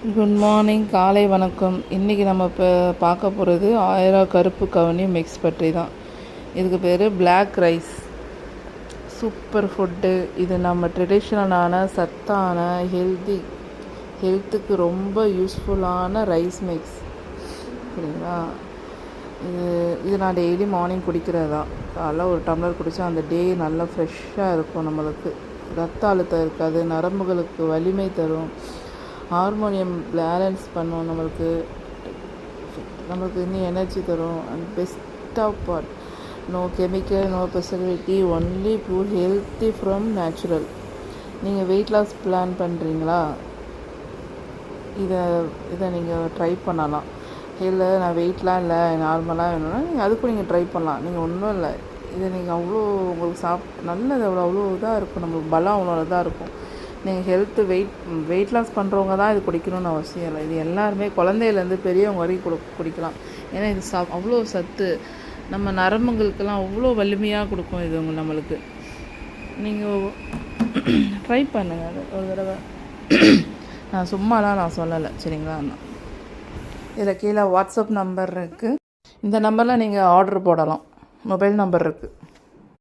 Good morning, காலை வணக்கம். இன்றைக்கி நம்ம இப்போ பார்க்க போகிறது 1000 கருப்பு கவுனி மிக்ஸ் பற்றி தான். இதுக்கு பேர் பிளாக் ரைஸ். சூப்பர் ஃபுட்டு இது. நம்ம ட்ரெடிஷ்னலான சத்தான ஹெல்த்துக்கு ரொம்ப யூஸ்ஃபுல்லான ரைஸ் மிக்ஸ், சரிங்களா? இது நான் டெய்லி மார்னிங் குடிக்கிறது தான். காலைல ஒரு டம்ளர் குடித்தா அந்த டே நல்லா ஃப்ரெஷ்ஷாக இருக்கும். நம்மளுக்கு ரத்த அழுத்தம் இருக்காது, நரம்புகளுக்கு வலிமை தரும், ஹார்மோனியம் பேலன்ஸ் பண்ணும், நம்மளுக்கு இன்னும் எனர்ஜி தரும். And best of part, no chemical, no preservative, only pure healthy from natural. நீங்கள் வெயிட் லாஸ் பிளான் பண்ணுறீங்களா? இதை நீங்கள் ட்ரை பண்ணலாம். இல்லை நான் வெயிட்லாம் இல்லை, நார்மலாக வேணும்னா நீங்கள் அதுக்கும் நீங்கள் ட்ரை பண்ணலாம். நீங்கள் ஒன்றும் இல்லை, இதை நீங்கள் அவ்வளோ உங்களுக்கு நல்லது, அவ்வளோ இதாக இருக்கும், நம்மளுக்கு பலம் அவ்வளோ இதாக இருக்கும். நீங்கள் வெயிட் லாஸ் பண்ணுறவங்க தான் இது குடிக்கணும்னு அவசியம் இல்லை. இது எல்லாருமே குழந்தையிலேருந்து பெரியவங்க வரைக்கும் குடிக்கலாம். ஏன்னா இது அவ்வளோ சத்து, நம்ம நரம்புகளுக்கெல்லாம் அவ்வளோ வலிமையாக கொடுக்கும் இது நம்மளுக்கு. நீங்கள் ட்ரை பண்ணுங்கள் ஒரு தடவை. நான் சும்மாலாம் நான் சொல்லலை, சரிங்களா? இதில் கீழே வாட்ஸ்அப் நம்பர் இருக்குது. இந்த நம்பரில் நீங்கள் ஆர்டர் போடலாம். மொபைல் நம்பர் இருக்குது.